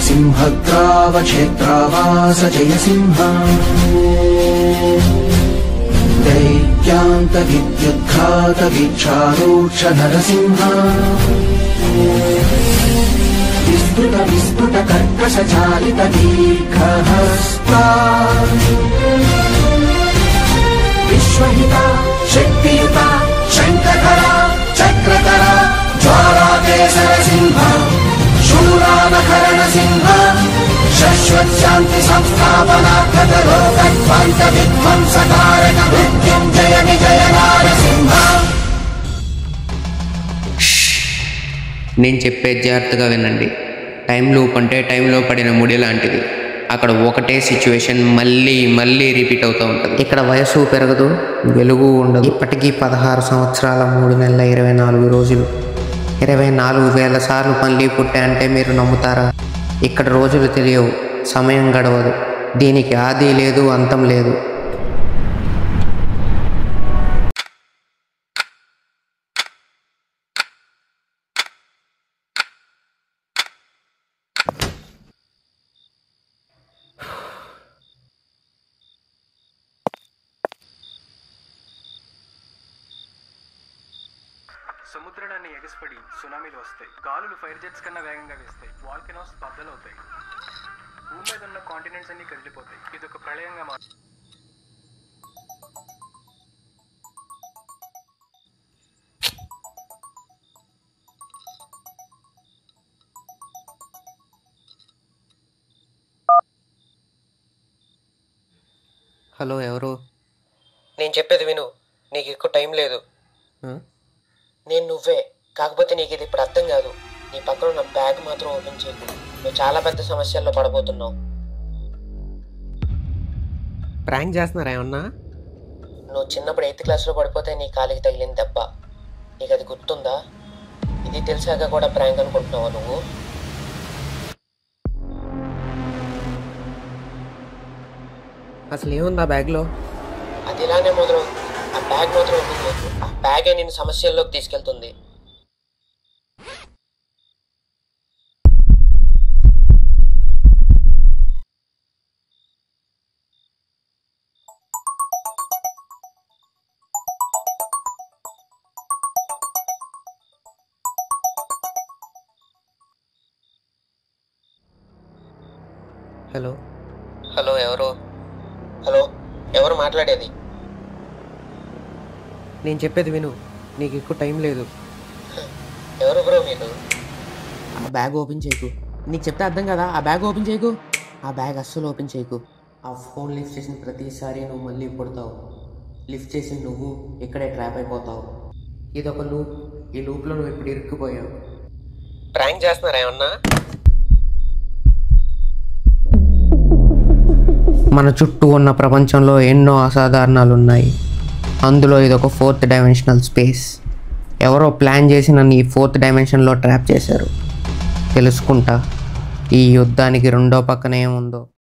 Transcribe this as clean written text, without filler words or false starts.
सिंहग्रावक्षेत्रावास जयसिंह दैत्यान्त विद्युद्घात वीक्षारूक्ष नरसिंह विस्तृत विस्फुट कर्कश चालित दीर्घहस्ता विश्वहिता शक्तियुता शङ्खधरा चक्रधरा ज्वालाकेसर सिंह शूरानकरण सिंह शाश्वत शांति संस्थापनार्थक लोकध्वंस विध्वंसकारक मृत्युंजय विजय नारसिंह। నేను చెప్పేది జాగ్రత్తగా వినండి. టైం లూప్ అంటే టైంలో పడిన ముడి లాంటిది. అక్కడ ఒకటే సిచ్యువేషన్ మళ్ళీ మళ్ళీ రిపీట్ అవుతూ ఉంటుంది. ఇక్కడ వయసు పెరగదు, వెలుగు ఉండదు. ఇప్పటికీ 16 సంవత్సరాల 3 నెలల 24 రోజులు 24,000 సార్లు మళ్ళీ పుట్టా అంటే మీరు నమ్ముతారా? ఇక్కడ రోజులు తెలియవు, సమయం గడవదు, దీనికి ఆది లేదు, అంతం లేదు. సముద్రాన్ని ఎగసిపడి సునామీలు వస్తాయి, గాలులు ఫైర్ జెట్స్ కన్నా వేగంగా వేస్తాయి, వాల్కెనోస్ బద్దలవుతాయి, భూమి మీద ఉన్న కాంటినెంట్స్ అన్ని కదిలిపోతాయి. ఇది ఒక ప్రళయంగా మారుతుంది. హలో, ఎవరు? నేను చెప్పేది విను, నీకు ఎక్కువ టైం లేదు. నేను నువ్వే, కాకపోతే నీకు ఇది ఇప్పుడు అర్థం కాదు. నీ పక్కన ఉన్న బ్యాగ్ మాత్రం ఓపెన్ చేయకు, నువ్వు చాలా పెద్ద సమస్యల్లో పడబోతున్నావు. ప్రాంక్ చేస్తున్నారా ఏమన్నా? నువ్వు చిన్నప్పుడు 8th క్లాస్లో పడిపోతే నీ కాలికి తగిలిన దెబ్బ, నీకు అది గుర్తుందా? ఇది తెలిసాక కూడా ప్రాంక్ అనుకుంటున్నావా నువ్వు? అసలు ఏముంది ఆ బ్యాగ్లో? అది ఇలానే మొదలవుతుంది. ఆ బ్యాగ్ మాత్రం ఓపెన్ చేయకు, ఆ బ్యాగే నేను సమస్యల్లోకి తీసుకెళ్తుంది. హలో హలో, ఎవరు? హలో, ఎవరు మాట్లాడేది? నేను చెప్పేది విను, నీకు ఎక్కువ టైం లేదు. ఎవరు బ్రో మీరు? ఆ బ్యాగ్ ఓపెన్ చేయకు, నీకు చెప్తే అర్థం కదా. ఆ బ్యాగ్ ఓపెన్ చేయకు, ఆ బ్యాగ్ అస్సలు ఓపెన్ చేయకు. ఆ ఫోన్ లిఫ్ట్ చేసిన ప్రతిసారి నువ్వు మళ్ళీ పుడతావు. లిఫ్ట్ చేసి నువ్వు ఇక్కడే ట్రాప్ అయిపోతావు. ఇదొక లూప్, ఈ లూప్లో నువ్వు ఇప్పుడు ఇరుక్కుపోయావు. ప్రాంక్ చేస్తున్నారా ఏమన్నా? మన చుట్టూ ఉన్న ప్రపంచంలో ఎన్నో అసాధారణాలు ఉన్నాయి. అందులో ఇదొక 4th డైమెన్షనల్ స్పేస్. ఎవరో ప్లాన్ చేసి నన్ను ఈ 4th డైమెన్షన్లో ట్రాప్ చేశారు. తెలుసుకుంటా ఈ యుద్ధానికి రెండో పక్కన ఏముందో.